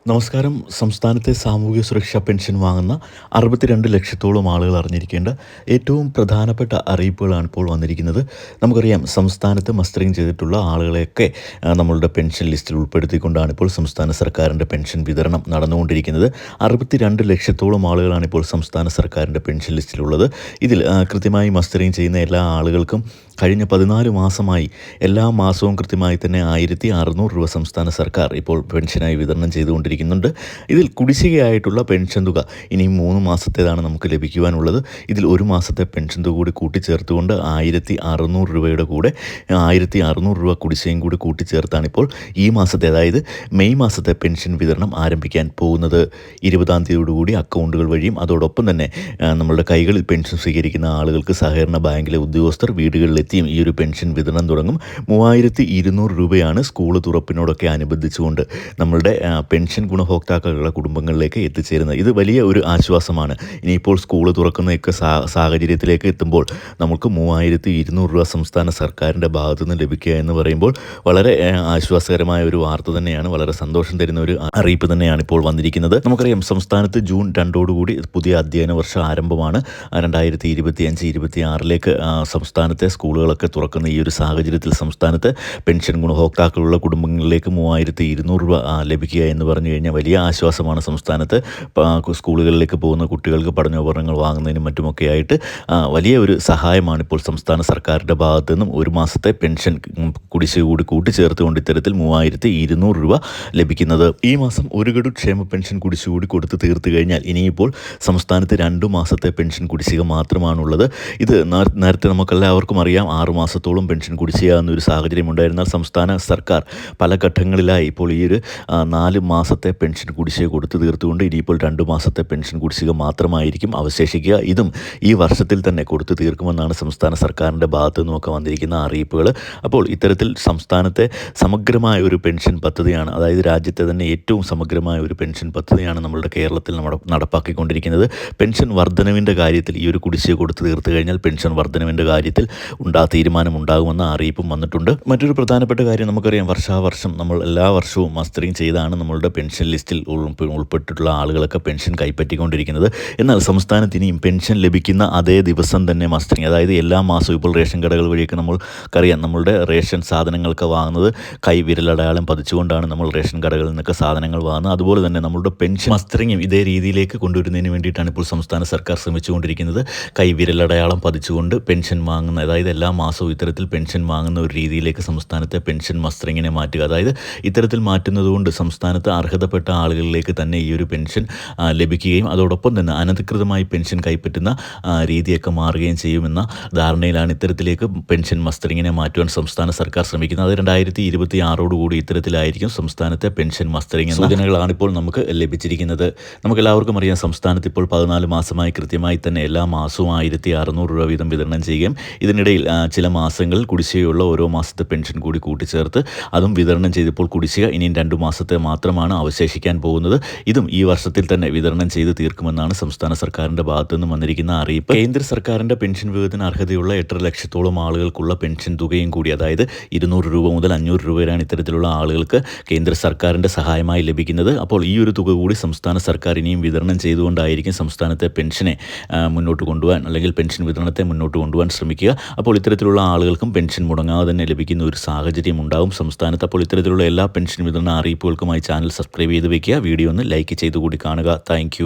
നമസ്കാരം. സംസ്ഥാനത്തെ സാമൂഹ്യ സുരക്ഷാ പെൻഷൻ വാങ്ങുന്ന 62 ലക്ഷത്തോളം ആളുകൾ അറിഞ്ഞിരിക്കേണ്ട ഏറ്റവും പ്രധാനപ്പെട്ട അറിയിപ്പുകളാണ് ഇപ്പോൾ വന്നിരിക്കുന്നത്. നമുക്കറിയാം, സംസ്ഥാനത്ത് മസ്റ്ററിങ് ചെയ്തിട്ടുള്ള ആളുകളെയൊക്കെ നമ്മളുടെ പെൻഷൻ ലിസ്റ്റിൽ ഉൾപ്പെടുത്തിക്കൊണ്ടാണ് ഇപ്പോൾ സംസ്ഥാന സർക്കാരിൻ്റെ പെൻഷൻ വിതരണം നടന്നുകൊണ്ടിരിക്കുന്നത്. 62 ലക്ഷത്തോളം ആളുകളാണ് ഇപ്പോൾ സംസ്ഥാന സർക്കാരിൻ്റെ പെൻഷൻ ലിസ്റ്റിലുള്ളത്. ഇതിൽ കൃത്യമായി മസ്റ്ററിങ് ചെയ്യുന്ന എല്ലാ ആളുകൾക്കും കഴിഞ്ഞ 14 മാസമായി എല്ലാ മാസവും കൃത്യമായി തന്നെ 1600 രൂപ സംസ്ഥാന സർക്കാർ ഇപ്പോൾ പെൻഷനായി വിതരണം ചെയ്തുകൊണ്ടിരിക്കുന്നുണ്ട്. ഇതിൽ കുടിശ്ശികയായിട്ടുള്ള പെൻഷൻ തുക ഇനിയും 3 മാസത്തേതാണ് നമുക്ക് ലഭിക്കുവാനുള്ളത്. ഇതിൽ ഒരു മാസത്തെ പെൻഷൻ തുക കൂടി കൂട്ടിച്ചേർത്തുകൊണ്ട് 1600 രൂപയുടെ കൂടെ 1600 രൂപ കുടിശ്ശികയും കൂടി കൂട്ടിച്ചേർത്താണ് ഇപ്പോൾ ഈ മാസത്തെ, അതായത് മെയ് മാസത്തെ പെൻഷൻ വിതരണം ആരംഭിക്കാൻ പോകുന്നത്. 20-ാം തീയതിയോടുകൂടി അക്കൗണ്ടുകൾ വഴിയും അതോടൊപ്പം തന്നെ നമ്മളുടെ കൈകളിൽ പെൻഷൻ സ്വീകരിക്കുന്ന ആളുകൾക്ക് സഹകരണ ബാങ്കിലെ ഉദ്യോഗസ്ഥർ വീടുകളിലെത്തിയും ഈ ഒരു പെൻഷൻ വിതരണം തുടങ്ങും. 3200 രൂപയാണ് സ്കൂൾ തുറപ്പിനോടൊക്കെ അനുബന്ധിച്ചുകൊണ്ട് നമ്മളുടെ പെൻഷൻ ഗുണഭോക്താക്കളുടെ കുടുംബങ്ങളിലേക്ക് എത്തിച്ചേരുന്നത്. ഇത് വലിയ ഒരു ആശ്വാസമാണ്. ഇനിയിപ്പോൾ സ്കൂൾ തുറക്കുന്നതൊക്കെ സാഹചര്യത്തിലേക്ക് എത്തുമ്പോൾ നമുക്ക് 3200 രൂപ സംസ്ഥാന സർക്കാരിൻ്റെ ഭാഗത്തു നിന്ന് ലഭിക്കുക എന്ന് പറയുമ്പോൾ വളരെ ആശ്വാസകരമായ ഒരു വാർത്ത തന്നെയാണ്. വളരെ സന്തോഷം തരുന്ന ഒരു അറിയിപ്പ് തന്നെയാണ് ഇപ്പോൾ വന്നിരിക്കുന്നത്. നമുക്കറിയാം, സംസ്ഥാനത്ത് ജൂൺ 2 പുതിയ അധ്യയന വർഷം ആരംഭമാണ്. 2025-26 സംസ്ഥാനത്തെ സ്കൂളുകളൊക്കെ തുറക്കുന്ന ഈ ഒരു സാഹചര്യത്തിൽ സംസ്ഥാനത്ത് പെൻഷൻ ഗുണഭോക്താക്കളുള്ള കുടുംബങ്ങളിലേക്ക് 3200 രൂപ ലഭിക്കുക എന്ന് പറഞ്ഞു കഴിഞ്ഞാൽ വലിയ ആശ്വാസമാണ്. സംസ്ഥാനത്ത് സ്കൂളുകളിലേക്ക് പോകുന്ന കുട്ടികൾക്ക് പഠനോപകരണങ്ങൾ വാങ്ങുന്നതിനും മറ്റുമൊക്കെ ആയിട്ട് വലിയ ഒരു സഹായമാണ് ഇപ്പോൾ സംസ്ഥാന സർക്കാരിൻ്റെ ഭാഗത്തു നിന്നും ഒരു മാസത്തെ പെൻഷൻ കുടിശ്ശിക കൂടി കൂട്ടിച്ചേർത്തുകൊണ്ട് ഇത്തരത്തിൽ 3200 രൂപ ലഭിക്കുന്നത്. ഈ മാസം ഒരു ഗഡു ക്ഷേമ പെൻഷൻ കുടിശ്ശിക കൂടി കൊടുത്ത് തീർത്തു കഴിഞ്ഞാൽ ഇനിയിപ്പോൾ സംസ്ഥാനത്ത് 2 മാസത്തെ പെൻഷൻ കുടിശ്ശിക മാത്രമാണുള്ളത്. ഇത് നേരത്തെ നമുക്കെല്ലാവർക്കും അറിയാം, 6 മാസത്തോളം പെൻഷൻ കുടിശ്ശിക എന്നൊരു സാഹചര്യം ഉണ്ടായിരുന്നാൽ സംസ്ഥാന സർക്കാർ പല ഘട്ടങ്ങളിലായി ഇപ്പോൾ ഈ ഒരു 4 മാസത്തെ പെൻഷൻ കുടിശ്ശിക കൊടുത്ത് തീർത്തുകൊണ്ട് ഇനിയിപ്പോൾ 2 മാസത്തെ പെൻഷൻ കുടിശ്ശിക മാത്രമായിരിക്കും അവശേഷിക്കുക. ഇതും ഈ വർഷത്തിൽ തന്നെ കൊടുത്തു തീർക്കുമെന്നാണ് സംസ്ഥാന സർക്കാരിൻ്റെ ഭാഗത്തു നിന്നുമൊക്കെ വന്നിരിക്കുന്ന അറിയിപ്പുകൾ. അപ്പോൾ ഇത്തരത്തിൽ സംസ്ഥാനത്തെ സമഗ്രമായ ഒരു പെൻഷൻ പദ്ധതിയാണ്, അതായത് രാജ്യത്തെ തന്നെ ഏറ്റവും സമഗ്രമായ ഒരു പെൻഷൻ പദ്ധതിയാണ് നമ്മളുടെ കേരളത്തിൽ നടപ്പാക്കിക്കൊണ്ടിരിക്കുന്നത്. പെൻഷൻ വർധനവിൻ്റെ കാര്യത്തിൽ ഈ ഒരു കുടിശ്ശിക കൊടുത്ത് തീർത്തു കഴിഞ്ഞാൽ പെൻഷൻ വർധനവിൻ്റെ കാര്യത്തിൽ തീരുമാനമുണ്ടാകുമെന്ന അറിയിപ്പും വന്നിട്ടുണ്ട്. മറ്റൊരു പ്രധാനപ്പെട്ട കാര്യം, നമുക്കറിയാം, വർഷാവർഷം നമ്മൾ എല്ലാ വർഷവും മസ്റ്ററിങ് ചെയ്താണ് നമ്മളുടെ പെൻഷൻ ലിസ്റ്റിൽ ഉൾപ്പെട്ടിട്ടുള്ള ആളുകളൊക്കെ പെൻഷൻ കൈപ്പറ്റിക്കൊണ്ടിരിക്കുന്നത്. എന്നാൽ സംസ്ഥാനത്ത് ഇനിയും പെൻഷൻ ലഭിക്കുന്ന അതേ ദിവസം തന്നെ മസ്റ്ററിങ്, അതായത് എല്ലാ മാസവും ഇപ്പോൾ റേഷൻ കടകൾ വഴിയൊക്കെ നമ്മൾക്കറിയാം, നമ്മളുടെ റേഷൻ സാധനങ്ങളൊക്കെ വാങ്ങുന്നത് വിരലടയാളം പതിച്ചുകൊണ്ടാണ് നമ്മൾ റേഷൻ കടകളിൽ നിന്നൊക്കെ സാധനങ്ങൾ വാങ്ങുന്നത്. അതുപോലെ തന്നെ നമ്മളുടെ പെൻഷൻ മസ്റ്ററിങ്ങും ഇതേ രീതിയിലേക്ക് കൊണ്ടുവരുന്നതിന് വേണ്ടിയിട്ടാണ് ഇപ്പോൾ സംസ്ഥാന സർക്കാർ ശ്രമിച്ചുകൊണ്ടിരിക്കുന്നത്. വിരലടയാളം പതിച്ചുകൊണ്ട് പെൻഷൻ വാങ്ങുന്ന, അതായത് എല്ലാ മാസവും ഇത്തരത്തിൽ പെൻഷൻ വാങ്ങുന്ന ഒരു രീതിയിലേക്ക് സംസ്ഥാനത്തെ പെൻഷൻ മസ്റ്ററിങ്ങിനെ മാറ്റുക. അതായത് ഇത്തരത്തിൽ മാറ്റുന്നതുകൊണ്ട് സംസ്ഥാനത്ത് അർഹതപ്പെട്ട ആളുകളിലേക്ക് തന്നെ ഈ ഒരു പെൻഷൻ ലഭിക്കുകയും അതോടൊപ്പം തന്നെ അനധികൃതമായി പെൻഷൻ കൈപ്പറ്റുന്ന രീതിയൊക്കെ മാറുകയും ചെയ്യുമെന്ന ധാരണയിലാണ് ഇത്തരത്തിലേക്ക് പെൻഷൻ മസ്റ്ററിങ്ങിനെ മാറ്റുവാൻ സംസ്ഥാന സർക്കാർ ശ്രമിക്കുന്നത്. അത് 2026 ഇത്തരത്തിലായിരിക്കും സംസ്ഥാനത്തെ പെൻഷൻ മസ്റ്ററിങ് എന്ന സൂചനകളാണ് ഇപ്പോൾ നമുക്ക് ലഭിച്ചിരിക്കുന്നത്. നമുക്കെല്ലാവർക്കും അറിയാം, സംസ്ഥാനത്ത് ഇപ്പോൾ 14 മാസമായി കൃത്യമായി തന്നെ എല്ലാ മാസവും 1600 രൂപ വീതം വിതരണം ചെയ്യുകയും ഇതിനിടയിൽ ചില മാസങ്ങളിൽ കുടിശ്ശികയുള്ള ഓരോ മാസത്തെ പെൻഷൻ കൂടി കൂട്ടിച്ചേർത്ത് അതും വിതരണം ചെയ്തപ്പോൾ കുടിശ്ശിക ഇനിയും 2 മാസത്തെ മാത്രമാണ് അവശേഷിക്കാൻ പോകുന്നത്. ഇതും ഈ വർഷത്തിൽ തന്നെ വിതരണം ചെയ്ത് തീർക്കുമെന്നാണ് സംസ്ഥാന സർക്കാരിൻ്റെ ഭാഗത്തു നിന്നും വന്നിരിക്കുന്ന അറിയിപ്പ്. കേന്ദ്ര സർക്കാരിൻ്റെ പെൻഷൻ വിഹിതത്തിന് അർഹതയുള്ള 8 ലക്ഷത്തോളം ആളുകൾക്കുള്ള പെൻഷൻ തുകയും കൂടി, അതായത് 200 രൂപ മുതൽ 500 രൂപ വരെയാണ് ഇത്തരത്തിലുള്ള ആളുകൾക്ക് കേന്ദ്ര സർക്കാരിൻ്റെ സഹായമായി ലഭിക്കുന്നത്. അപ്പോൾ ഈ ഒരു തുക കൂടി സംസ്ഥാന സർക്കാർ ഇനിയും വിതരണം ചെയ്തുകൊണ്ടായിരിക്കും സംസ്ഥാനത്തെ പെൻഷനെ മുന്നോട്ട് കൊണ്ടുപോകാൻ, അല്ലെങ്കിൽ പെൻഷൻ വിതരണത്തെ മുന്നോട്ട് കൊണ്ടുപോകാൻ ശ്രമിക്കുക. അപ്പോൾ ഇത്തരത്തിലുള്ള ആളുകൾക്കും പെൻഷൻ മുടങ്ങാതെ തന്നെ ലഭിക്കുന്ന ഒരു സാഹചര്യം ഉണ്ടാകും സംസ്ഥാനത്ത്. അപ്പോൾ ഇത്തരത്തിലുള്ള എല്ലാ പെൻഷൻ വിതരണ അറിയിപ്പുകൾക്കുമായി ചാനൽ സബ്സ്ക്രൈബ് ചെയ്ത് വയ്ക്കുക. വീഡിയോ ഒന്ന് ലൈക്ക് ചെയ്ത് കൂടി കാണുക. താങ്ക്